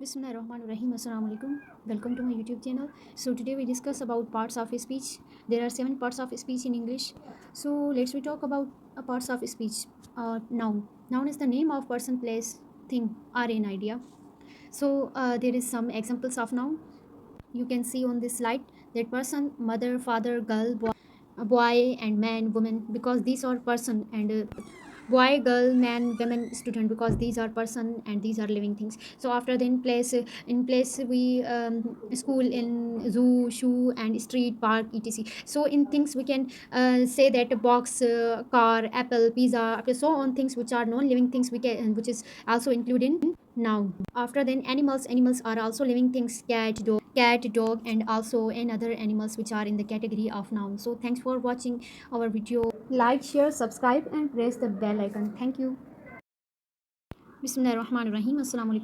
Bismillahirrahmanirrahim. Assalamu alaikum. Welcome to my YouTube channel. So today we discuss about parts of speech. There are 7 parts of speech in English. So let's we talk about parts of speech. Noun. Noun is the name of person, place, thing, or an idea. So there is some examples of noun. You can see on this slide that person, mother, father, girl, boy and man, woman, because these are person, and boy, girl, man, women, student, because these are person and these are living things. So after the in place we school, in zoo, shoe, and street, park, etc. So in things we can say that a box, car, apple, pizza, so on things which are non-living things we can, which is also included in noun. After then animals are also living things, cat, dog, and also another animals which are in the category of noun. So thanks for watching our video. Like, share, subscribe, and press the bell icon. Thank you. Bismillahirrahmanirrahim. Assalamu alaikum.